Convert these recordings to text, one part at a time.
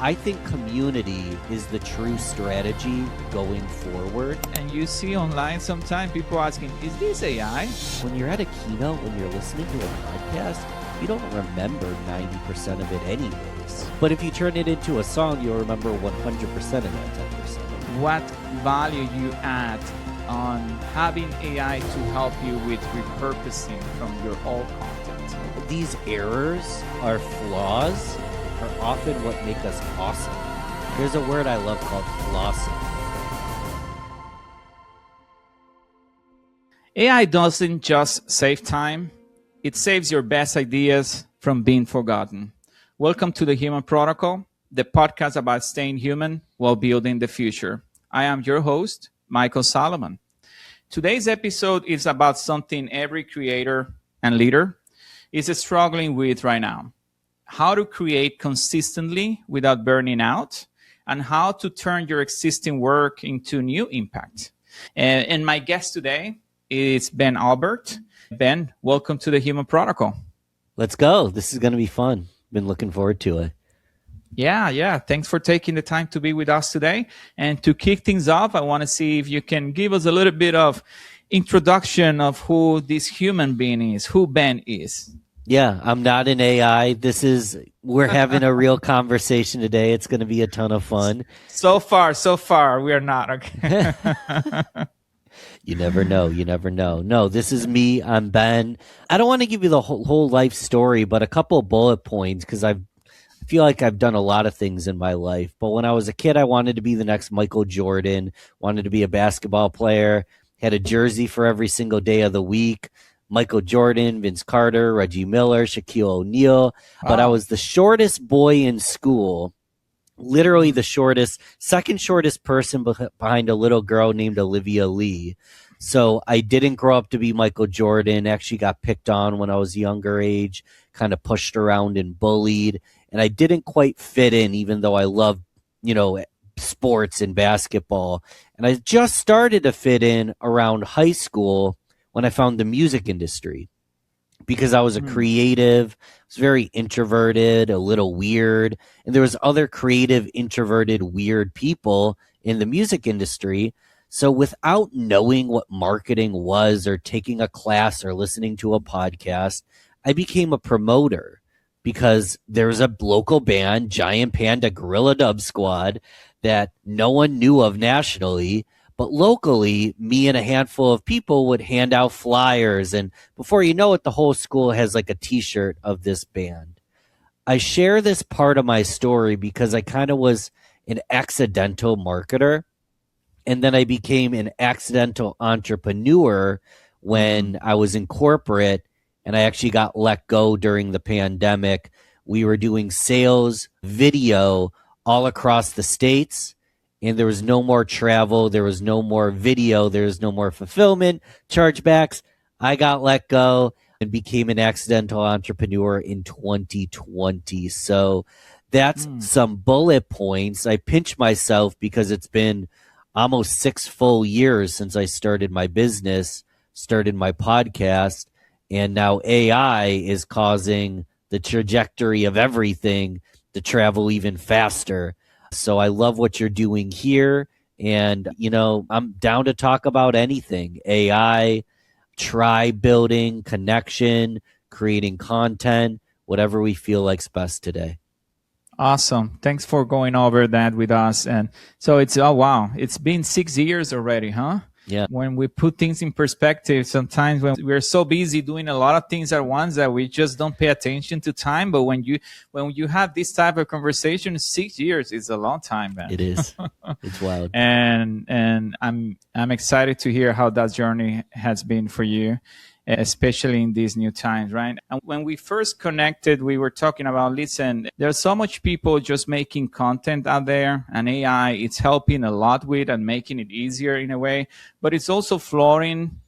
I think community is the true strategy going forward. And you see online sometimes people asking, is this AI? When you're at a keynote, when you're listening to a podcast, you don't remember 90% of it anyways. But if you turn it into a song, you'll remember 100% of that 10%. What value you add on having AI to help you with repurposing from your old content? These errors, our flaws, are often what make us awesome. There's a word I love called flossing. AI doesn't just save time, it saves your best ideas from being forgotten. Welcome to the Human Protocol, the podcast about staying human while building the future. I am your host, Michael Solomon. Today's episode is about something every creator and leader is struggling with right now. How to create consistently without burning out, and how to turn your existing work into new impact. And my guest today is Ben Albert. Ben, welcome to the Human Protocol. Let's go. This is going to be fun. Been looking forward to it. Yeah. Thanks for taking the time to be with us today. And to kick things off, I want to see if you can give us a little bit of introduction of who this human being is, who Ben is. Yeah, I'm not an AI. We're having a real conversation today. It's going to be a ton of fun. So far, we are not. Okay. You never know. No, this is me. I'm Ben. I don't want to give you the whole life story, but a couple of bullet points because I feel like I've done a lot of things in my life. But when I was a kid, I wanted to be the next Michael Jordan, wanted to be a basketball player, had a jersey for every single day of the week. Michael Jordan, Vince Carter, Reggie Miller, Shaquille O'Neal. But I was the shortest boy in school, literally the second shortest person behind a little girl named Olivia Lee. So I didn't grow up to be Michael Jordan, actually got picked on when I was younger age, kind of pushed around and bullied. And I didn't quite fit in, even though I loved, sports and basketball. And I just started to fit in around high school when I found the music industry, because I was a creative, I was very introverted, a little weird, and there was other creative, introverted, weird people in the music industry. So without knowing what marketing was or taking a class or listening to a podcast, I became a promoter because there was a local band, Giant Panda Gorilla Dub Squad, that no one knew of nationally. But locally, me and a handful of people would hand out flyers. And before you know it, the whole school has like a t-shirt of this band. I share this part of my story because I kind of was an accidental marketer. And then I became an accidental entrepreneur when I was in corporate and I actually got let go during the pandemic. We were doing sales video all across the States. And there was no more travel. There was no more video. There was no more fulfillment, chargebacks. I got let go and became an accidental entrepreneur in 2020. So that's some bullet points. I pinch myself because it's been almost 6 full years since I started my business, started my podcast, and now AI is causing the trajectory of everything to travel even faster. So I love what you're doing here. And, I'm down to talk about anything. AI, tribe building, connection, creating content, whatever we feel like's best today. Awesome. Thanks for going over that with us. And so it's been 6 years already, huh? Yeah. When we put things in perspective, sometimes when we're so busy doing a lot of things at once that we just don't pay attention to time. But when you have this type of conversation, 6 years is a long time, man. It is. It's wild. And I'm excited to hear how that journey has been for you, especially in these new times, right? And when we first connected, we were talking about, listen, there's so much people just making content out there, and AI, it's helping a lot with and making it easier in a way, but it's also floating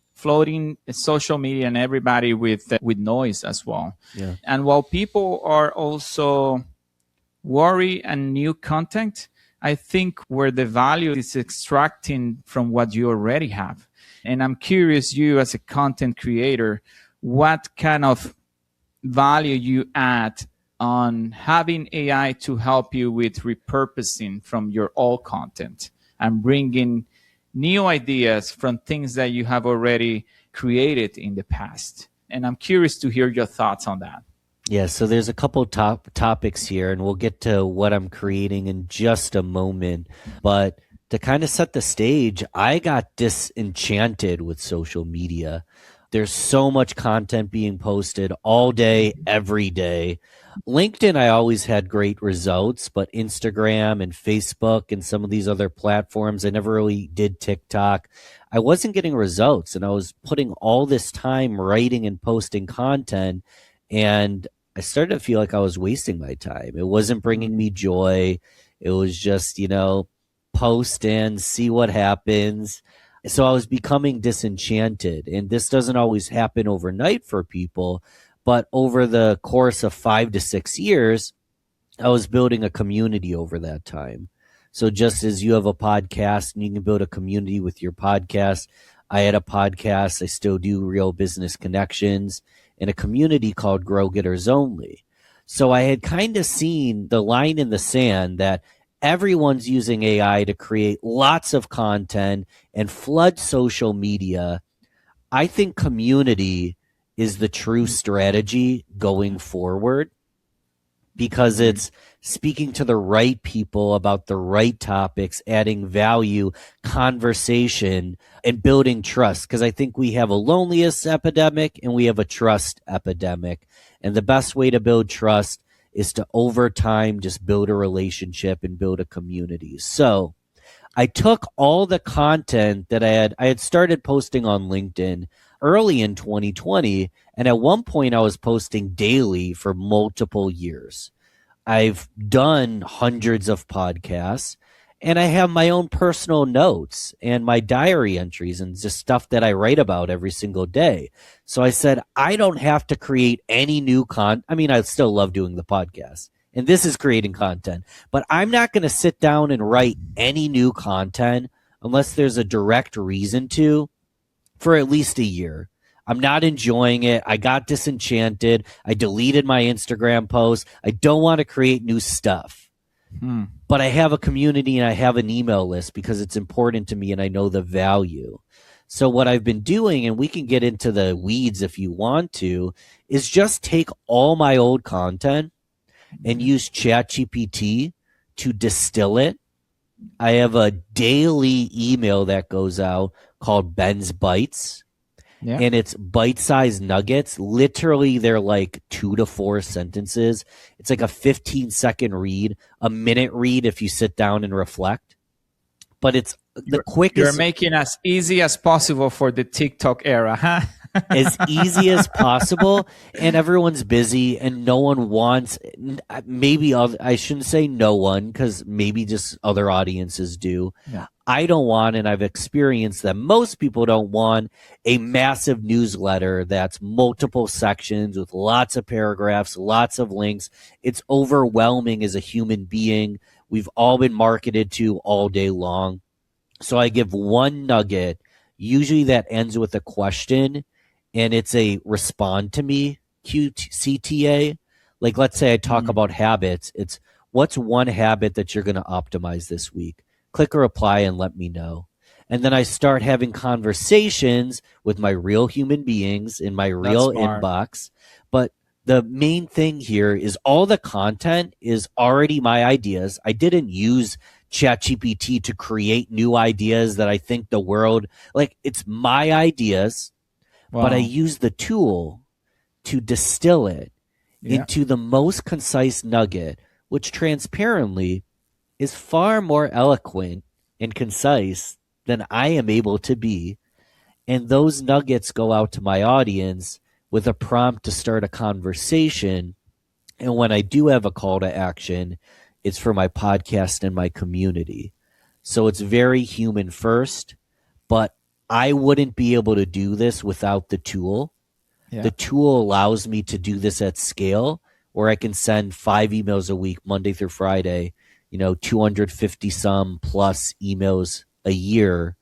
social media and everybody with noise as well. Yeah. And while people are also worried and new content, I think where the value is extracting from what you already have. And I'm curious, you as a content creator, what kind of value you add on having AI to help you with repurposing from your old content and bringing new ideas from things that you have already created in the past. And I'm curious to hear your thoughts on that. Yeah, so there's a couple topics here, and we'll get to what I'm creating in just a moment. But to kind of set the stage, I got disenchanted with social media. There's so much content being posted all day, every day. LinkedIn, I always had great results, but Instagram and Facebook and some of these other platforms, I never really did TikTok. I wasn't getting results, and I was putting all this time writing and posting content. And I started to feel like I was wasting my time. It wasn't bringing me joy. It was just, post and see what happens. So I was becoming disenchanted. And this doesn't always happen overnight for people, but over the course of 5 to 6 years, I was building a community over that time. So just as you have a podcast and you can build a community with your podcast, I had a podcast. I still do Real Business Connections in a community called Grow Getters Only. So I had kind of seen the line in the sand that everyone's using AI to create lots of content and flood social media. I think community is the true strategy going forward, because it's speaking to the right people about the right topics, adding value, conversation, and building trust. Because I think we have a loneliness epidemic and we have a trust epidemic. And the best way to build trust is to, over time, just build a relationship and build a community. So I took all the content that I had started posting on LinkedIn early in 2020. And at one point I was posting daily for multiple years. I've done hundreds of podcasts, and I have my own personal notes and my diary entries and just stuff that I write about every single day. So I said, I don't have to create any new content. I mean, I still love doing the podcast, and this is creating content, but I'm not going to sit down and write any new content unless there's a direct reason to, for at least a year. I'm not enjoying it. I got disenchanted. I deleted my Instagram posts. I don't want to create new stuff. But I have a community and I have an email list because it's important to me and I know the value. So what I've been doing, and we can get into the weeds if you want to, is just take all my old content and use ChatGPT to distill it. I have a daily email that goes out called Ben's Bites. Yeah. And it's bite-sized nuggets. Literally, they're like 2 to 4 sentences. It's like a 15-second read, a minute read if you sit down and reflect. But it's the quickest. You're making as easy as possible for the TikTok era, huh? As easy as possible. And everyone's busy and no one wants, maybe I shouldn't say no one, because maybe just other audiences do. Yeah. I don't want, and I've experienced that most people don't want, a massive newsletter that's multiple sections with lots of paragraphs, lots of links. It's overwhelming as a human being. We've all been marketed to all day long. So I give one nugget, usually that ends with a question, and it's a respond to me CTA. Like, let's say I talk about habits. It's, what's one habit that you're going to optimize this week? Click a reply and let me know. And then I start having conversations with my real human beings in my real inbox. But the main thing here is all the content is already my ideas. I didn't use ChatGPT to create new ideas that I think the world, like, it's my ideas, but I use the tool to distill it into the most concise nugget, which transparently is far more eloquent and concise than I am able to be. And those nuggets go out to my audience with a prompt to start a conversation. And when I do have a call to action, it's for my podcast and my community. So it's very human first, but I wouldn't be able to do this without the tool. Yeah. The tool allows me to do this at scale, where I can send 5 emails a week, Monday through Friday, 250 some plus emails a year,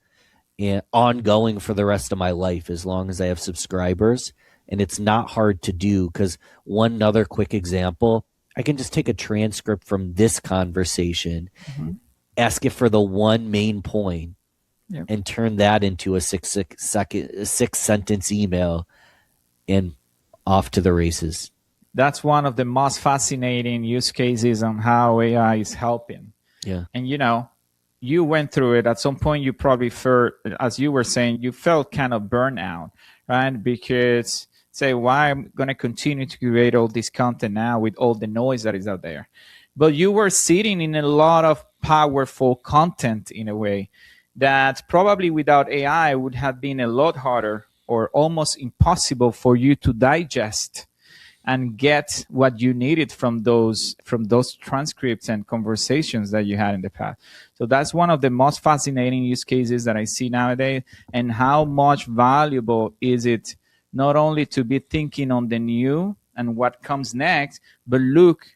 and ongoing for the rest of my life as long as I have subscribers. And it's not hard to do, because one other quick example, I can just take a transcript from this conversation, Mhm. ask it for the one main point, Yep. and turn that into a six sentence email, and off to the races. That's one of the most fascinating use cases on how AI is helping. Yeah. And you went through it at some point. You probably felt, as you were saying, you felt kind of burnout, right? Because say, why I'm going to continue to create all this content now with all the noise that is out there? But you were sitting in a lot of powerful content in a way that probably without AI would have been a lot harder or almost impossible for you to digest and get what you needed from those transcripts and conversations that you had in the past. So that's one of the most fascinating use cases that I see nowadays. And how much valuable is it not only to be thinking on the new and what comes next, but look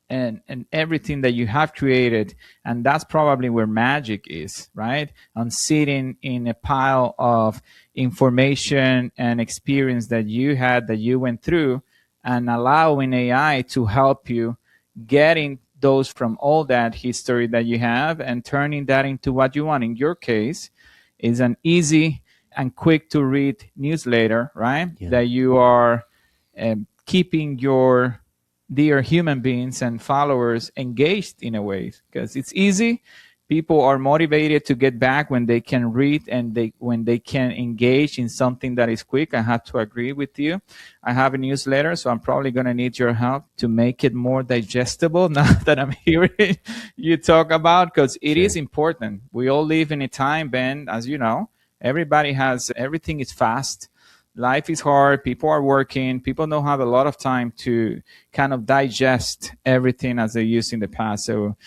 and everything that you have created. And that's probably where magic is, right? On sitting in a pile of information and experience that you had, that you went through, and allowing AI to help you getting those from all that history that you have and turning that into what you want. In your case, is an easy and quick to read newsletter, right? Yeah. That you are keeping your dear human beings and followers engaged in a way, because it's easy. People are motivated to get back when they can read and when they can engage in something that is quick. I have to agree with you. I have a newsletter, so I'm probably going to need your help to make it more digestible now that I'm hearing you talk about, because it Sure. is important. We all live in a time, Ben, as you know, everything is fast. Life is hard. People are working. People don't have a lot of time to kind of digest everything as they used in the past. So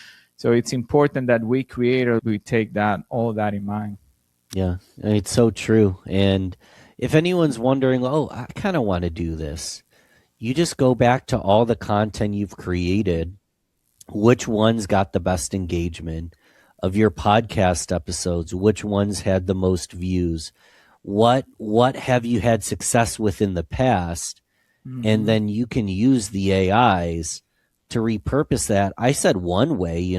it's important that we take all that in mind. Yeah. It's so true. And if anyone's wondering, oh, I kind of want to do this, you just go back to all the content you've created. Which ones got the best engagement of your podcast episodes? Which ones had the most views? What have you had success with in the past? And then you can use the AIs to repurpose that. I said one way,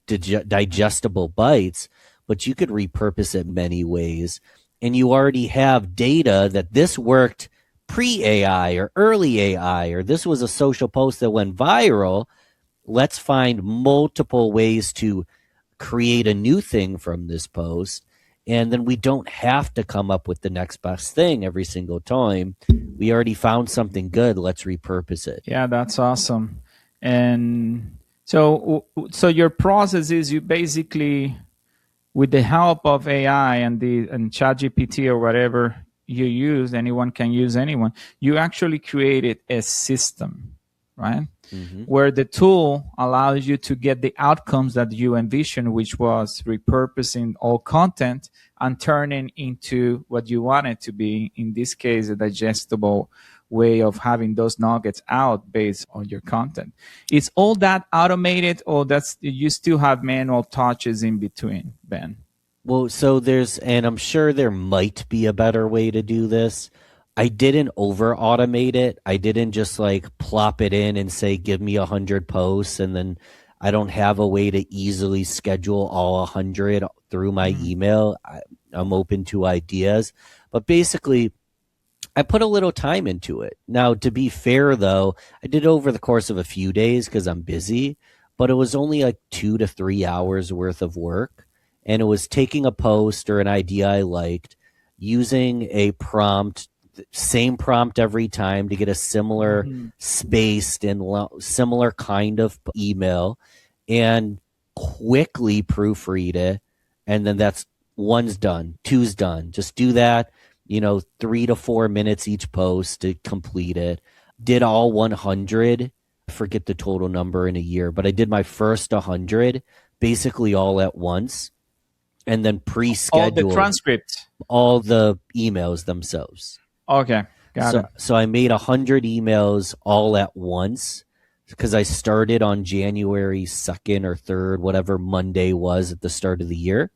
digestible bytes, but you could repurpose it many ways. And you already have data that this worked pre AI or early AI, or this was a social post that went viral. Let's find multiple ways to create a new thing from this post. And then we don't have to come up with the next best thing every single time. We already found something good. Let's repurpose it. Yeah, that's awesome. And so your process is, you basically, with the help of AI and ChatGPT or whatever you use, anyone can use anyone. You actually created a system, right? Mm-hmm. Where the tool allows you to get the outcomes that you envisioned, which was repurposing all content and turning into what you want it to be. In this case, a digestible way of having those nuggets out based on your content. Is all that automated, or that's you still have manual touches in between, Ben? Well, so and I'm sure there might be a better way to do this. I didn't over automate it. I didn't just like plop it in and say, give me 100 posts. And then I don't have a way to easily schedule all 100 through my email. I'm open to ideas, but basically I put a little time into it. Now, to be fair though, I did it over the course of a few days because I'm busy, but it was only like 2 to 3 hours worth of work. And it was taking a post or an idea I liked, using a prompt, same prompt every time to get a similar spaced and similar kind of email, and quickly proofread it. And then that's one's done, two's done. Just do that, 3 to 4 minutes each post to complete it. Did all 100. I forget the total number in a year, but I did my first 100 basically all at once, and then All the pre-scheduled transcripts. all the emails themselves. Okay, got it. So I made 100 emails all at once because I started on January 2nd or 3rd, whatever Monday was at the start of the year.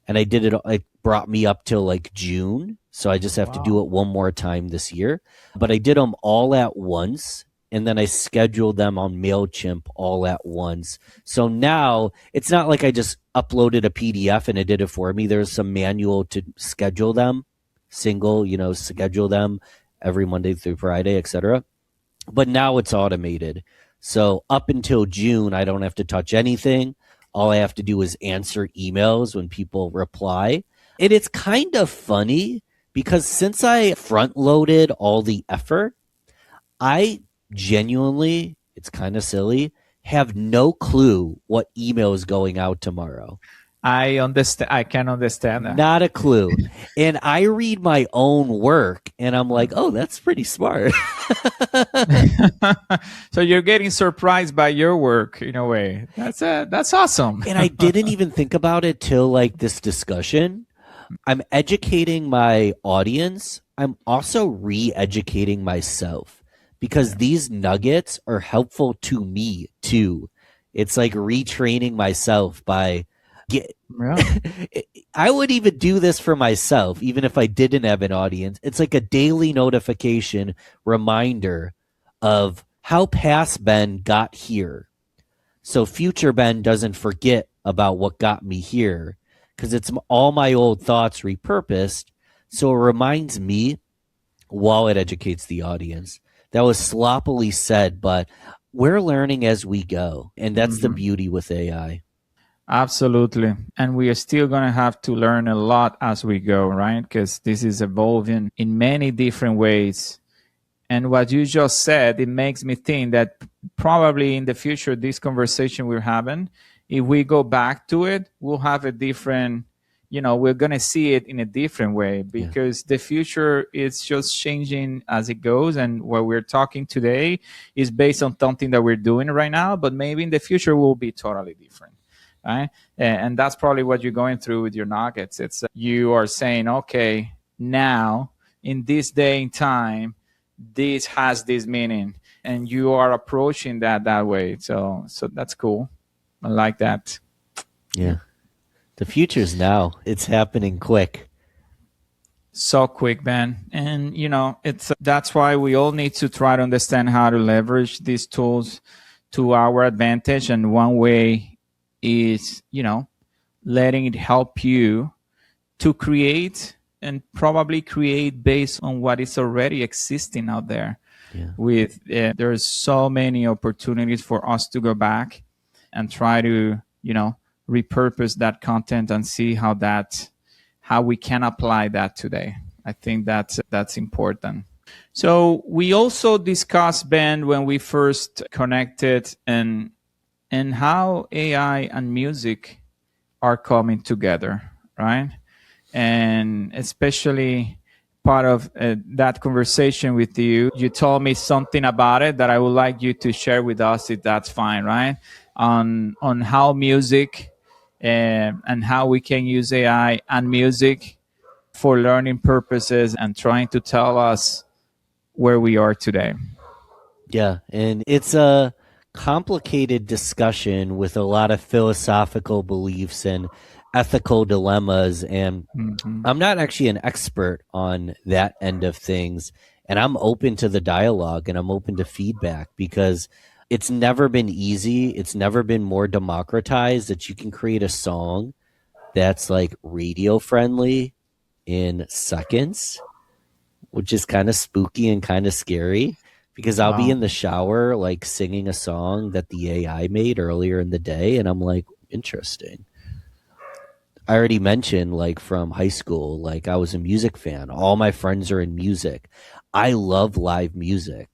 And I did it. It brought me up till like June. So I just have to do it one more time this year. But I did them all at once and then I scheduled them on MailChimp all at once. So now it's not like I just uploaded a PDF and it did it for me. There's some manual to schedule them, schedule them every Monday through Friday, etc. But now it's automated. So up until June, I don't have to touch anything. All I have to do is answer emails when people reply. And it's kind of funny because since I front loaded all the effort, I genuinely, it's kind of silly, have no clue what email is going out tomorrow. I understand. I can understand that. Not a clue. And I read my own work and I'm like, oh, that's pretty smart. So you're getting surprised by your work in a way. That's awesome. And I didn't even think about it till like this discussion. I'm educating my audience. I'm also re-educating myself because these nuggets are helpful to me too. It's like retraining myself by I would even do this for myself, even if I didn't have an audience. It's like a daily notification reminder of how past Ben got here. So future Ben doesn't forget about what got me here because it's all my old thoughts repurposed. So it reminds me while it educates the audience. That was sloppily said, but we're learning as we go. And that's the beauty with AI. Absolutely. And we are still going to have to learn a lot as we go, right? Because this is evolving in many different ways. And what you just said, it makes me think that probably in the future, this conversation we're having, if we go back to it, we'll have a different, we're going to see it in a different way because the future is just changing as it goes. And what we're talking today is based on something that we're doing right now, but maybe in the future will be totally different. Right? And that's probably what you're going through with your nuggets. It's you are saying, okay, now in this day and time, this has this meaning, and you are approaching that way. So that's cool. I like that. Yeah, the future's now. It's happening quick. So quick, Ben. And that's why we all need to try to understand how to leverage these tools to our advantage. And one way is, letting it help you to create and probably create based on what is already existing out there. Yeah. There's so many opportunities for us to go back and try to, repurpose that content and see how we can apply that today. I think that's important. So we also discussed, Ben, when we first connected and how AI and music are coming together, right? And especially part of that conversation with you, you told me something about it that I would like you to share with us, if that's fine, right? On how music and how we can use AI and music for learning purposes and trying to tell us where we are today. Yeah, and it's a complicated discussion with a lot of philosophical beliefs and ethical dilemmas. And I'm not actually an expert on that end of things. And I'm open to the dialogue and I'm open to feedback because it's never been easy. It's never been more democratized that you can create a song that's like radio friendly in seconds, which is kind of spooky and kind of scary. Because I'll be in the shower, like singing a song that the AI made earlier in the day. And I'm like, interesting. I already mentioned, like from high school, like I was a music fan. All my friends are in music. I love live music.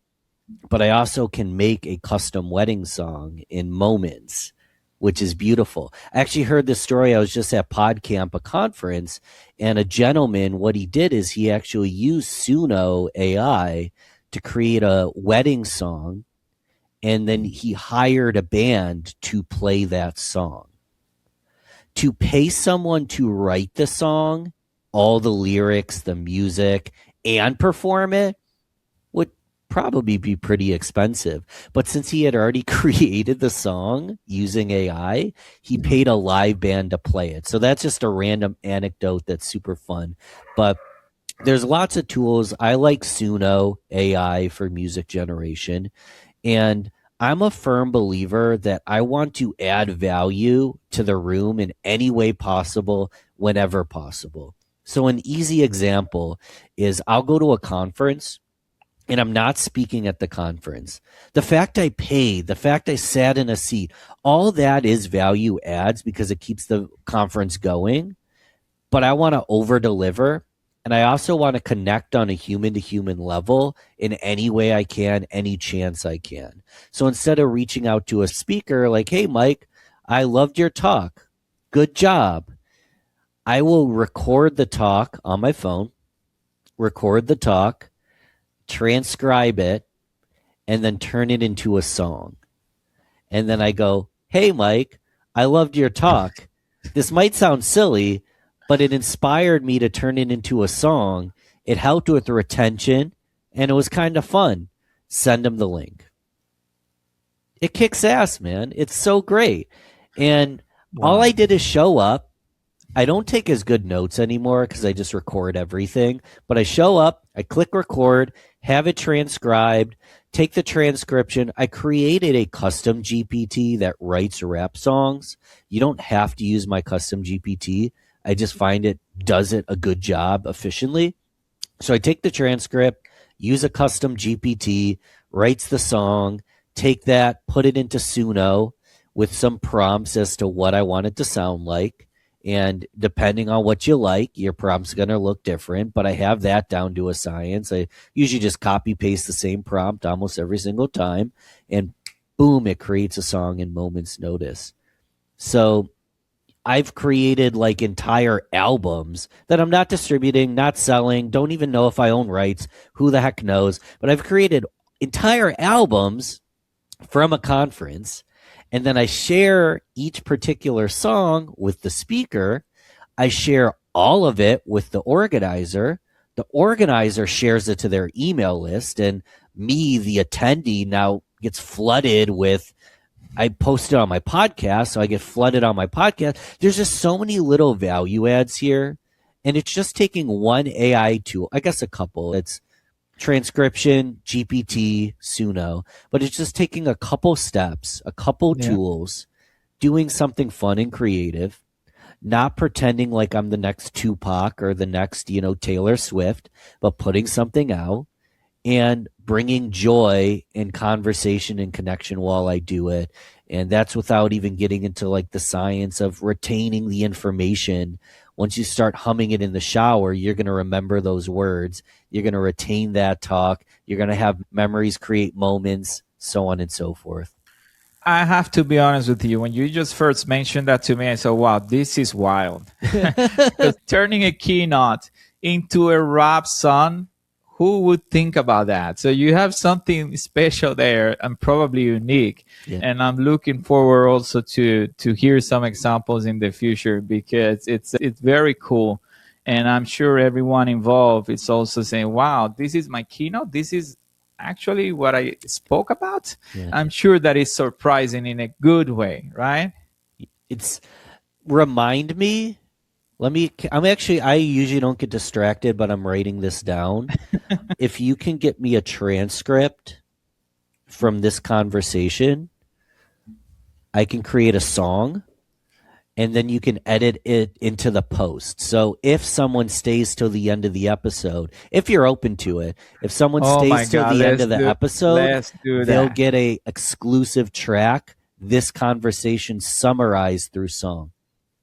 But I also can make a custom wedding song in moments, which is beautiful. I actually heard this story. I was just at PodCamp, a conference. And a gentleman, what he did is he actually used Suno AI to create a wedding song, and then he hired a band to play that song. To pay someone to write the song, all the lyrics, the music, and perform it would probably be pretty expensive. But since he had already created the song using AI, he paid a live band to play it. So that's just a random anecdote that's super fun. But there's lots of tools. I like Suno AI for music generation. And I'm a firm believer that I want to add value to the room in any way possible, whenever possible. So, an easy example is I'll go to a conference and I'm not speaking at the conference. The fact I paid, the fact I sat in a seat, all that is value adds because it keeps the conference going. But I want to over deliver. And I also want to connect on a human to human level in any way I can, any chance I can. So instead of reaching out to a speaker like, hey, Mike, I loved your talk. Good job. I will record the talk on my phone, record the talk, transcribe it, and then turn it into a song. And then I go, hey, Mike, I loved your talk. This might sound silly, but it inspired me to turn it into a song. It helped with the retention, and it was kind of fun. Send them the link. It kicks ass, man. It's so great. And all I did is show up. I don't take as good notes anymore because I just record everything. But I show up, I click record, have it transcribed, take the transcription. I created a custom GPT that writes rap songs. You don't have to use my custom GPT. I just find it does it a good job efficiently. So I take the transcript, use a custom GPT, writes the song, take that, put it into Suno with some prompts as to what I want it to sound like. And depending on what you like, your prompt's going to look different, but I have that down to a science. I usually just copy paste the same prompt almost every single time, and boom, it creates a song in moments notice. So I've created like entire albums that I'm not distributing, not selling, don't even know if I own rights. Who the heck knows? But I've created entire albums from a conference. And then I share each particular song with the speaker. I share all of it with the organizer. The organizer shares it to their email list. And me, the attendee, now gets flooded with, I post it on my podcast, so I get flooded on my podcast. There's just so many little value adds here. And it's just taking one AI tool, I guess a couple. It's transcription, GPT, Suno, but it's just taking a couple steps, a couple tools, doing something fun and creative, not pretending like I'm the next Tupac or the next, Taylor Swift, but putting something out and bringing joy and conversation and connection while I do it. And that's without even getting into like the science of retaining the information. Once you start humming it in the shower, you're going to remember those words. You're going to retain that talk. You're going to have memories, create moments, so on and so forth. I have to be honest with you. When you just first mentioned that to me, I said, wow, this is wild. Because turning a keynote into a rap song, who would think about that? So you have something special there and probably unique. Yeah. And I'm looking forward also to hear some examples in the future because it's very cool. And I'm sure everyone involved is also saying, wow, this is my keynote. This is actually what I spoke about. Yeah. I'm sure that is surprising in a good way, right? It's remind me. I usually don't get distracted, but I'm writing this down. If you can get me a transcript from this conversation, I can create a song and then you can edit it into the post. So if someone stays till the end of the episode, if you're open to it, if someone stays till the end of the episode, they'll get a exclusive track, this conversation summarized through song.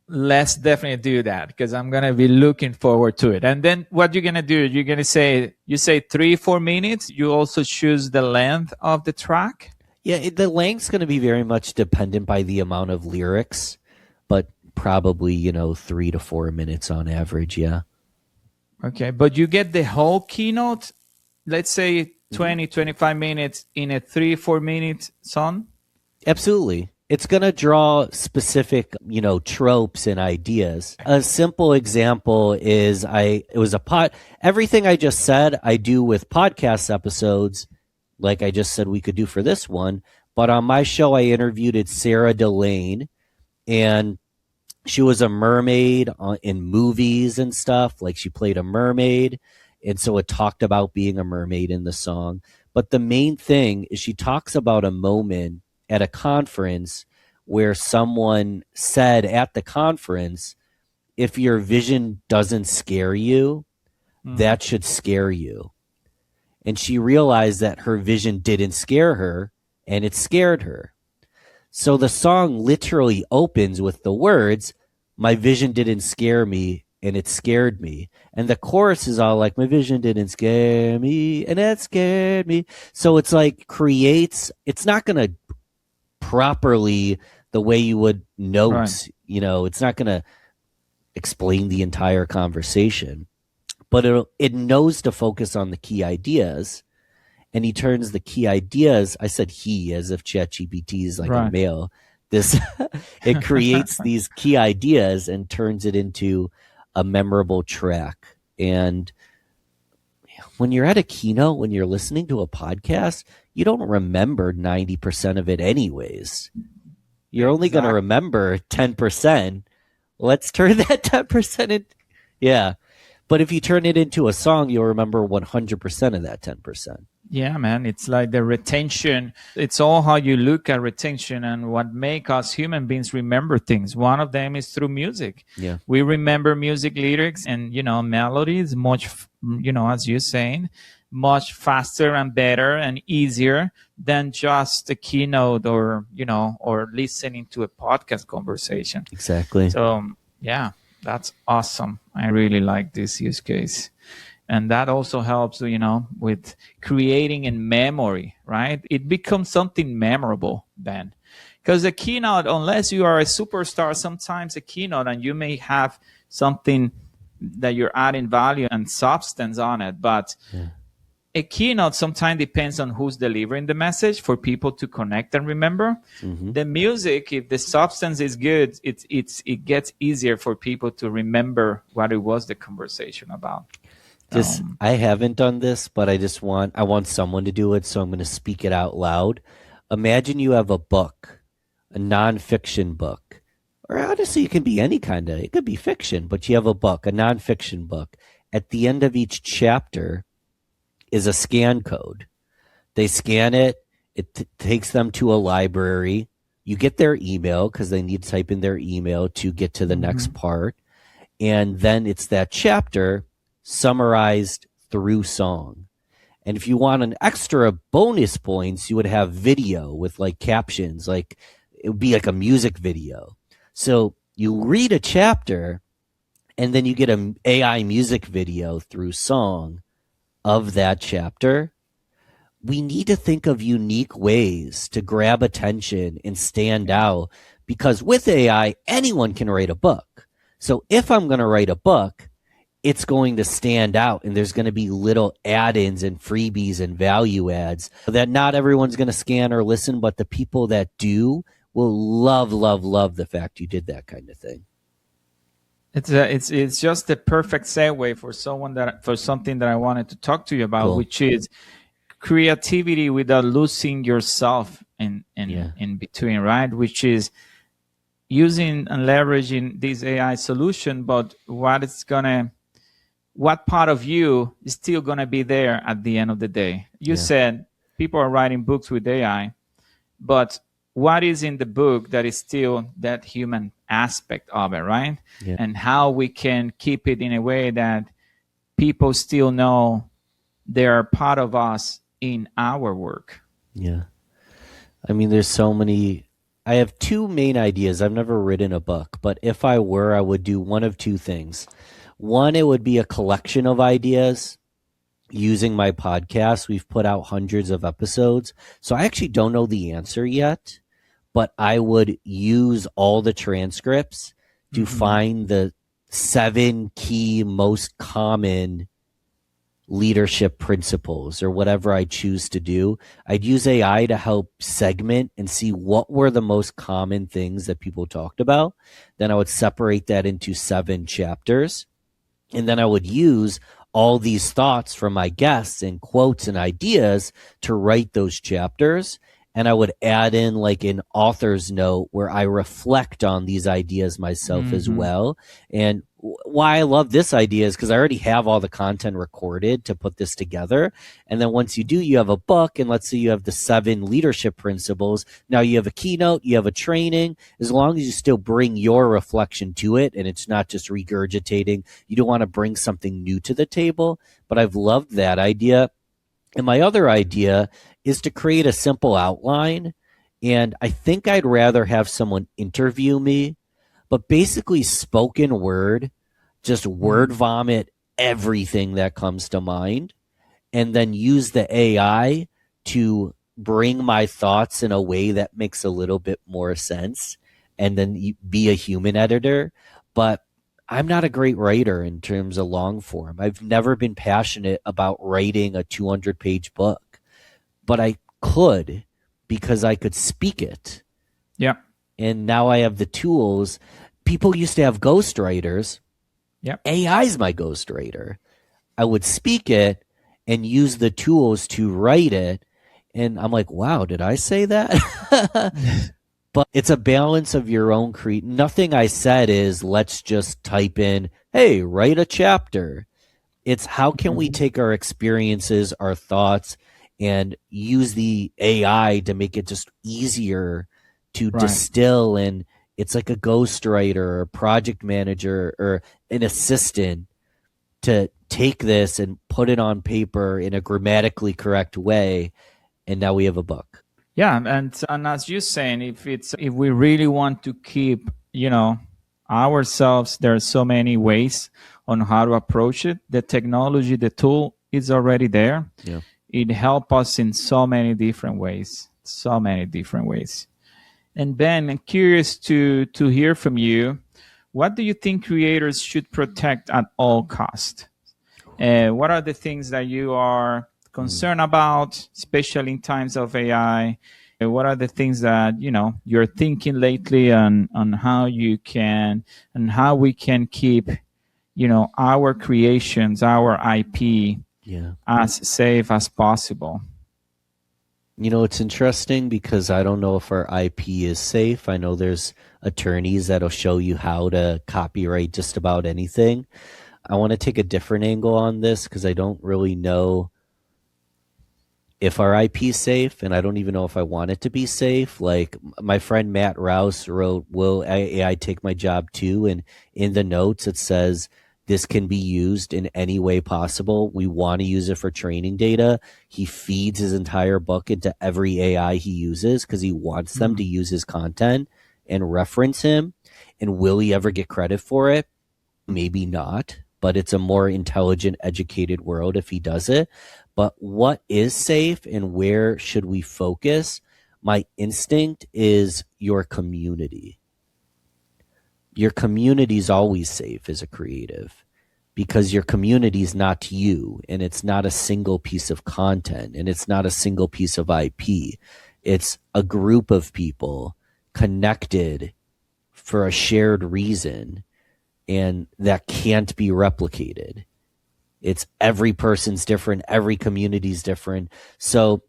Let's definitely do that because I'm going to be looking forward to it. And then what you're going to do, you're going to say 3-4 minutes. You also choose the length of the track. Yeah, the length's going to be very much dependent by the amount of lyrics, but probably, 3 to 4 minutes on average. Yeah. Okay. But you get the whole keynote, let's say 20, 25 minutes in a 3-4 minute song. Absolutely. It's going to draw specific, tropes and ideas. A simple example is everything I just said, I do with podcast episodes, like I just said we could do for this one. But on my show, I interviewed Sarah Delane, and she was a mermaid in movies and stuff. Like she played a mermaid. And so it talked about being a mermaid in the song. But the main thing is she talks about a moment at a conference where someone said at the conference, if your vision doesn't scare you, that should scare you. And she realized that her vision didn't scare her, and it scared her. So the song literally opens with the words, my vision didn't scare me, and it scared me. And the chorus is all like, my vision didn't scare me, and it scared me. So it's like it's not going to properly the way you would notes, it's not going to explain the entire conversation, but it knows to focus on the key ideas. And he turns the key ideas, I said he as if ChatGPT is like a male. It creates these key ideas and turns it into a memorable track. And when you're at a keynote, when you're listening to a podcast, you don't remember 90% of it anyways. You're only going to remember 10%. Let's turn that 10% in. Yeah. But if you turn it into a song, you'll remember 100% of that 10%. Yeah, man. It's like the retention. It's all how you look at retention and what make us human beings remember things. One of them is through music. Yeah. We remember music lyrics and, melodies much, as you're saying, much faster and better and easier than just a keynote or listening to a podcast conversation. Exactly. So, yeah, that's awesome. I really like this use case. And that also helps, with creating in memory, right? It becomes something memorable then. Because a keynote, unless you are a superstar, sometimes a keynote and you may have something that you're adding value and substance on it. But a keynote sometimes depends on who's delivering the message for people to connect and remember. Mm-hmm. The music, if the substance is good, it gets easier for people to remember what it was the conversation about. I haven't done this, but I want someone to do it, so I'm going to speak it out loud. Imagine you have a book, a nonfiction book, or honestly, it can be it could be fiction, but you have a book, a nonfiction book. At the end of each chapter is a scan code. They scan it. It takes them to a library. You get their email because they need to type in their email to get to the next part. And then it's that chapter summarized through song. And if you want an extra bonus points, you would have video with like captions, like it would be like a music video. So you read a chapter and then you get an AI music video through song of that chapter. We need to think of unique ways to grab attention and stand out, because with AI, anyone can write a book. So if I'm going to write a book, it's going to stand out, and there's going to be little add-ins and freebies and value adds that not everyone's going to scan or listen, but the people that do will love, love, love the fact you did that kind of thing. It's just the perfect segue for something that I wanted to talk to you about, cool. Which is creativity without losing yourself in between, right? Which is using and leveraging this AI solution, but what part of you is still going to be there at the end of the day? You said people are writing books with AI, but what is in the book that is still that human aspect of it, right? Yeah. And how we can keep it in a way that people still know they're part of us in our work. Yeah. I mean, there's so many. I have two main ideas. I've never written a book, but if I were, I would do one of two things. One, it would be a collection of ideas using my podcast. We've put out hundreds of episodes, so I actually don't know the answer yet, but I would use all the transcripts to find the 7 key most common leadership principles or whatever I choose to do. I'd use AI to help segment and see what were the most common things that people talked about. Then I would separate that into 7 chapters. And then I would use all these thoughts from my guests and quotes and ideas to write those chapters. and I would add in like an author's note where I reflect on these ideas myself as well. And why I love this idea is because I already have all the content recorded to put this together. And then once you do, you have a book, and let's say you have the 7 leadership principles. Now you have a keynote, you have a training. As long as you still bring your reflection to it and it's not just regurgitating, you don't want to bring something new to the table. But I've loved that idea. And my other idea is to create a simple outline. And I think I'd rather have someone interview me, but basically spoken word, just word vomit everything that comes to mind, and then use the AI to bring my thoughts in a way that makes a little bit more sense, and then be a human editor. But I'm not a great writer in terms of long form. I've never been passionate about writing a 200-page book, but I could because I could speak it. Yeah. And now I have the tools. People used to have ghostwriters. Yeah. AI is my ghostwriter. I would speak it and use the tools to write it. And I'm like, wow, did I say that? But it's a balance of your own nothing I said is let's just type in, hey, write a chapter. It's how can we take our experiences, our thoughts, and use the AI to make it just easier to distill. And it's like a ghostwriter or a project manager or an assistant to take this and put it on paper in a grammatically correct way. And now we have a book. Yeah, and as you're saying, if we really want to keep, ourselves, there are so many ways on how to approach it. The technology, the tool is already there. Yeah. It helps us in so many different ways. And Ben, I'm curious to hear from you. What do you think creators should protect at all cost? What are the things that you are concerned about, especially in times of AI? What are the things that you're thinking lately on how we can keep our creations, our IP, as safe as possible? It's interesting because I don't know if our IP is safe. I know there's attorneys that'll show you how to copyright just about anything. I want to take a different angle on this because I don't really know if our IP is safe, and I don't even know if I want it to be safe. Like my friend Matt Rouse wrote, "Will AI take my job too?" And in the notes it says this can be used in any way possible. We want to use it for training data. He feeds his entire book into every AI he uses because he wants them to use his content and reference him. And will he ever get credit for it? Maybe not, but it's a more intelligent, educated world if he does it. But what is safe and where should we focus? My instinct is your community. Your community is always safe as a creative because your community is not you, and it's not a single piece of content, and it's not a single piece of IP. It's a group of people connected for a shared reason, and that can't be replicated. It's every person's different. Every community's different. So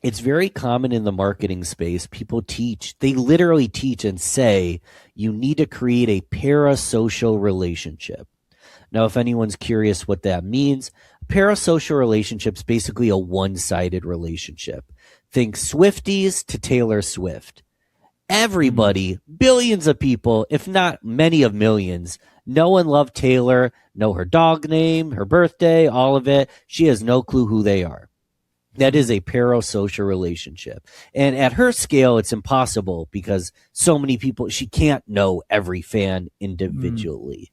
it's very common in the marketing space. People teach, they literally teach and say, you need to create a parasocial relationship. Now, if anyone's curious what that means, a parasocial relationship is basically a one-sided relationship. Think Swifties to Taylor Swift. Everybody, billions of people, if not many of millions, know and love Taylor, know her dog name, her birthday, all of it. She has no clue who they are. That is a parasocial relationship. And at her scale, it's impossible because so many people, she can't know every fan individually.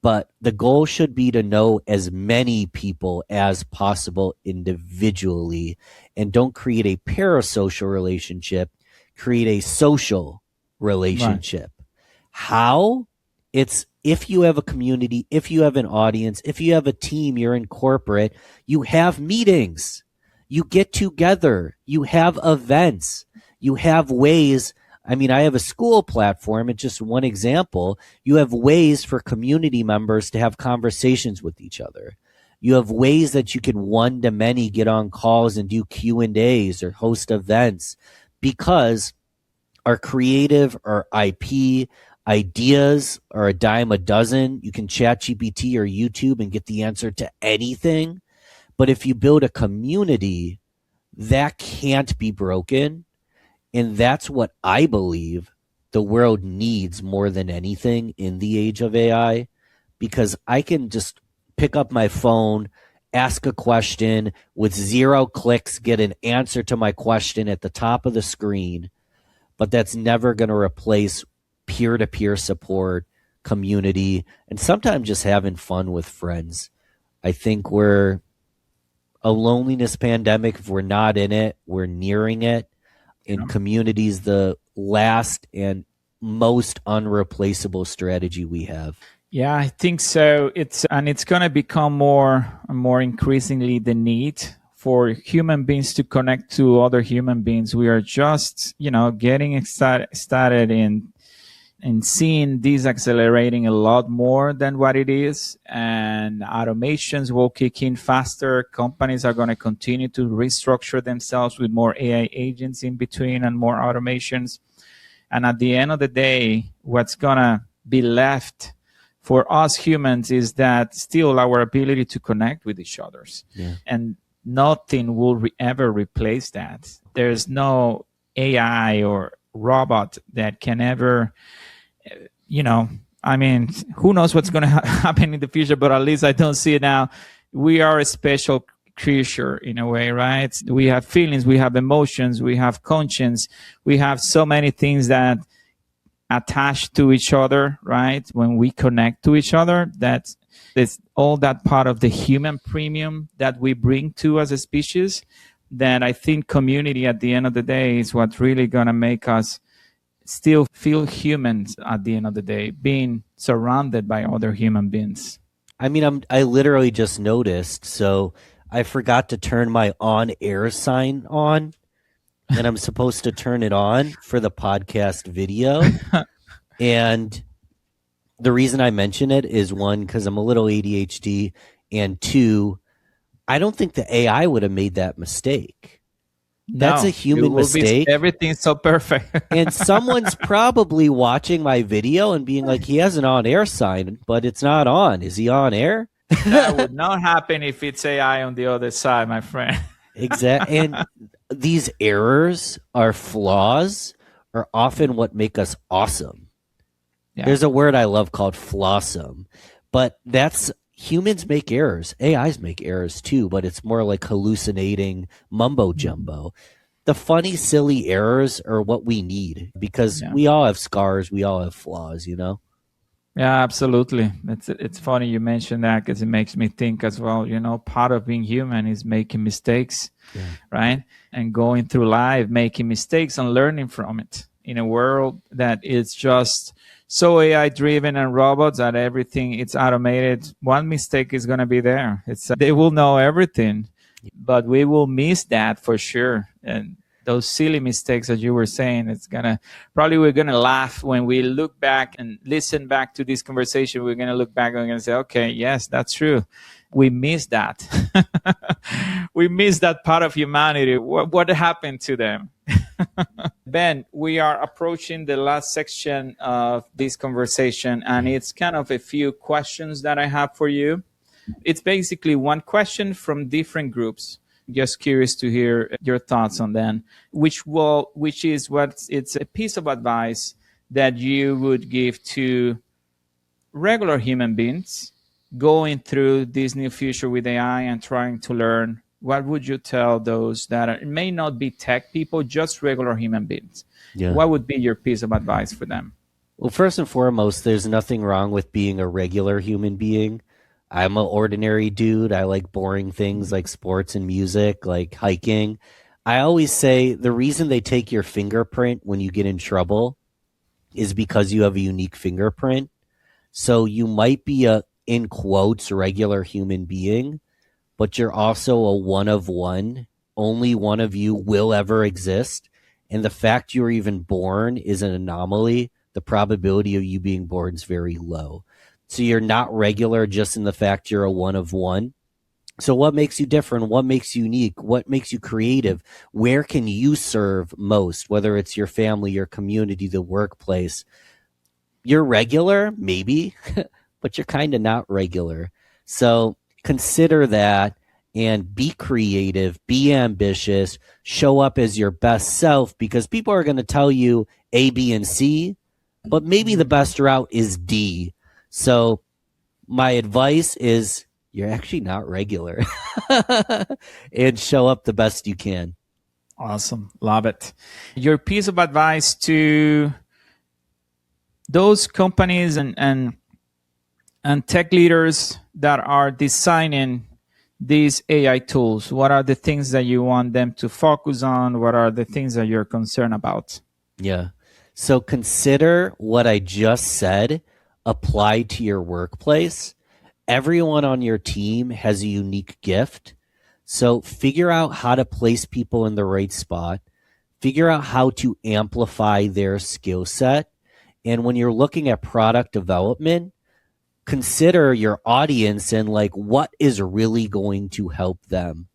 But the goal should be to know as many people as possible individually, and don't create a parasocial relationship. Create a social relationship. Right. How? It's if you have a community, if you have an audience, if you have a team, you're in corporate, you have meetings, you get together, you have events, you have ways. I mean, I have a school platform. It's just one example. You have ways for community members to have conversations with each other. You have ways that you can one to many get on calls and do Q&As or host events because our creative, our IP, ideas are a dime a dozen. You can chat GPT or YouTube and get the answer to anything. But if you build a community, that can't be broken. And that's what I believe the world needs more than anything in the age of AI, because I can just pick up my phone, ask a question with 0 clicks, get an answer to my question at the top of the screen. But that's never going to replace peer-to-peer support, community, and sometimes just having fun with friends. I think we're a loneliness pandemic. If we're not in it, we're nearing it. And community is the last and most unreplaceable strategy we have. Yeah, I think so. It's going to become more and more increasingly the need for human beings to connect to other human beings. We are just, getting started in seeing this accelerating a lot more than what it is. And automations will kick in faster. Companies are going to continue to restructure themselves with more AI agents in between and more automations. And at the end of the day, what's going to be left for us humans is that still our ability to connect with each other. Yeah. And nothing will ever replace that. There's no AI or robot that can ever, who knows what's going to happen in the future, but at least I don't see it now. We are a special creature in a way, right? We have feelings, we have emotions, we have conscience, we have so many things that attach to each other, right? When we connect to each other, that's all that part of the human premium that we bring to as a species. That I think community at the end of the day is what's really going to make us still feel humans at the end of the day, being surrounded by other human beings. I literally just noticed, so I forgot to turn my on air sign on, and I'm supposed to turn it on for the podcast video. And the reason I mention it is, one, because I'm a little ADHD, and two, I don't think the AI would have made that mistake. That's a human mistake. Everything's so perfect. And someone's probably watching my video and being like, he has an on-air sign, but it's not on. Is he on air? That would not happen if it's AI on the other side, my friend. Exactly. And these errors, our flaws, are often what make us awesome. Yeah. There's a word I love called flawsome, but that's humans make errors. AIs make errors too, but it's more like hallucinating mumbo jumbo. The funny, silly errors are what we need because we all have scars. We all have flaws, Yeah, absolutely. It's funny you mentioned that because it makes me think as well, part of being human is making mistakes, right? And going through life, making mistakes and learning from it in a world that is just so AI driven and robots that everything it's automated. One mistake is going to be there. They will know everything, but we will miss that for sure. And those silly mistakes that you were saying, we're going to laugh when we look back and listen back to this conversation. We're going to look back and we're going to say, okay, yes, that's true. We missed that. We missed that part of humanity. What happened to them? Ben, we are approaching the last section of this conversation, and it's kind of a few questions that I have for you. It's basically one question from different groups. Just curious to hear your thoughts on them. It's a piece of advice that you would give to regular human beings going through this new future with AI and trying to learn. What would you tell those that may not be tech people, just regular human beings? Yeah. What would be your piece of advice for them? Well, first and foremost, there's nothing wrong with being a regular human being. I'm an ordinary dude. I like boring things like sports and music, like hiking. I always say the reason they take your fingerprint when you get in trouble is because you have a unique fingerprint. So you might be a, in quotes, regular human being, but you're also a one of one. Only one of you will ever exist. And the fact you're even born is an anomaly. The probability of you being born is very low. So you're not regular just in the fact you're a one of one. So what makes you different? What makes you unique? What makes you creative? Where can you serve most? Whether it's your family, your community, the workplace. You're regular, maybe, but you're kind of not regular. So consider that and be creative, be ambitious, show up as your best self because people are going to tell you A, B, and C, but maybe the best route is D. So my advice is you're actually not regular and show up the best you can. Awesome. Love it. Your piece of advice to those companies and tech leaders that are designing these AI tools, what are the things that you want them to focus on? What are the things that you're concerned about? Yeah. So consider what I just said applied to your workplace. Everyone on your team has a unique gift. So figure out how to place people in the right spot. Figure out how to amplify their skill set. And when you're looking at product development, consider your audience and like what is really going to help them.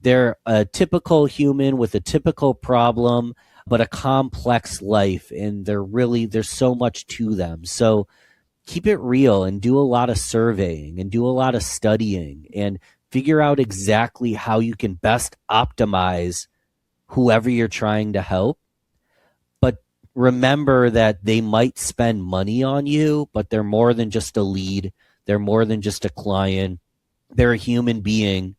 They're a typical human with a typical problem, but a complex life. And there's so much to them. So keep it real and do a lot of surveying and do a lot of studying and figure out exactly how you can best optimize whoever you're trying to help. But remember that they might spend money on you, but they're more than just a lead. They're more than just a client. They're a human being.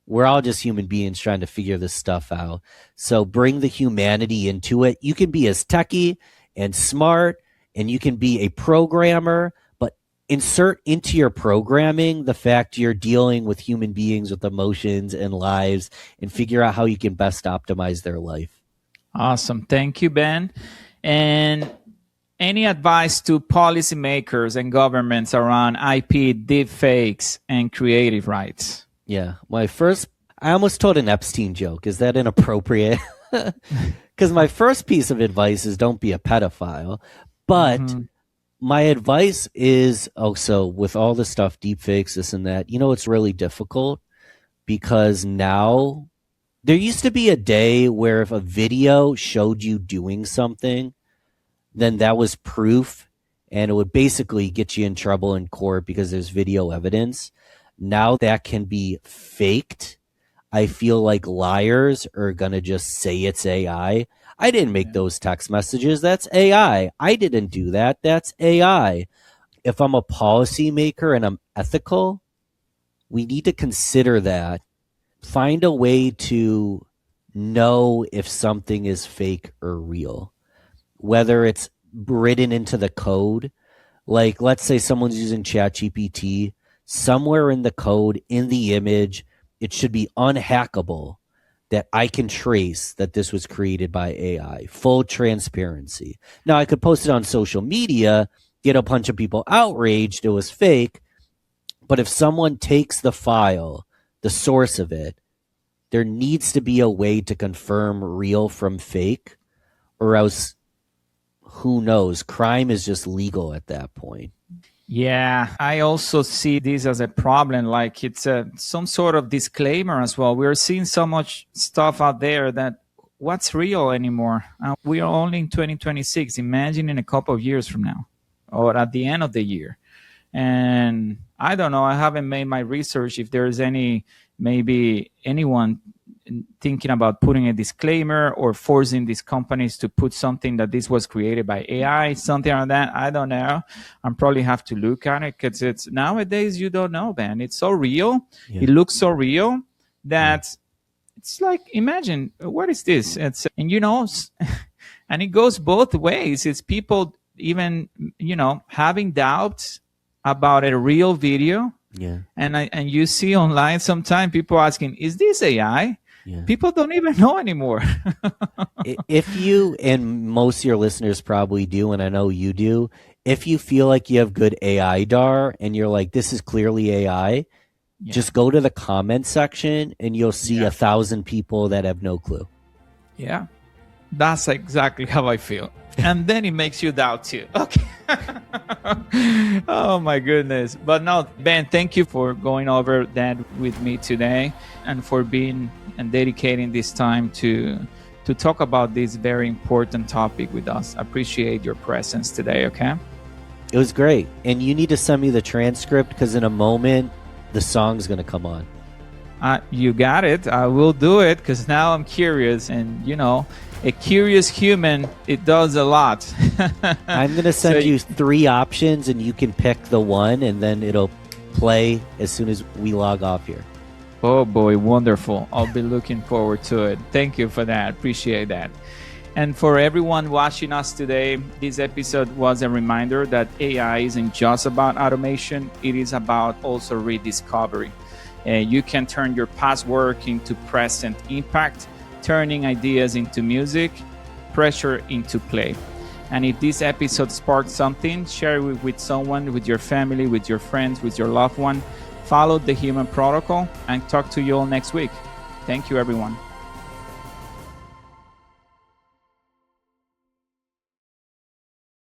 We're all just human beings trying to figure this stuff out. So bring the humanity into it. You can be as techie and smart and you can be a programmer, but insert into your programming the fact you're dealing with human beings with emotions and lives and figure out how you can best optimize their life. Awesome. Thank you, Ben. And any advice to policymakers and governments around IP, deepfakes, and creative rights? Yeah. I almost told an Epstein joke. Is that inappropriate? Because my first piece of advice is don't be a pedophile. But my advice is also with all the stuff, deepfakes, this and that, it's really difficult because now there used to be a day where if a video showed you doing something, then that was proof and it would basically get you in trouble in court because there's video evidence. Now that can be faked. I feel like liars are going to just say it's AI. I didn't make those text messages. That's AI. I didn't do that. That's AI. If I'm a policymaker and I'm ethical, we need to consider that. Find a way to know if something is fake or real, whether it's written into the code. Like, let's say someone's using ChatGPT. Somewhere in the code, in the image, it should be unhackable that I can trace that this was created by AI. Full transparency. Now, I could post it on social media, get a bunch of people outraged, it was fake. But if someone takes the file, the source of it, there needs to be a way to confirm real from fake, or else, who knows? Crime is just legal at that point. Yeah, I also see this as a problem. Like it's some sort of disclaimer as well. We're seeing so much stuff out there that what's real anymore? We are only in 2026. Imagine in a couple of years from now or at the end of the year. And I don't know. I haven't made my research if there's maybe anyone thinking about putting a disclaimer or forcing these companies to put something that this was created by AI, something like that. I don't know. I'm probably have to look at it because it's nowadays you don't know, man. It's so real. Yeah. It looks so real that it's like, imagine, what is this? And and it goes both ways. It's people even, having doubts about a real video. Yeah. And you see online sometimes people asking, is this AI? Yeah. People don't even know anymore. If you, and most of your listeners probably do, and I know you do, if you feel like you have good AI DAR and you're like, this is clearly AI, just go to the comment section and you'll see 1,000 people that have no clue. Yeah, that's exactly how I feel. And then it makes you doubt too. Okay. Oh my goodness. But no, Ben, thank you for going over that with me today and for being and dedicating this time to talk about this very important topic with us. I appreciate your presence today, okay? It was great. And you need to send me the transcript because in a moment, the song's going to come on. You got it. I will do it because now I'm curious. And, you know, a curious human, it does a lot. I'm going to send you 3 options and you can pick the one and then it'll play as soon as we log off here. Oh boy, wonderful. I'll be looking forward to it. Thank you for that. Appreciate that. And for everyone watching us today, this episode was a reminder that AI isn't just about automation, it is about also rediscovery. You can turn your past work into present impact, turning ideas into music, pressure into play. And if this episode sparked something, share it with someone, with your family, with your friends, with your loved one. Follow the Human Protocol and talk to you all next week. Thank you, everyone.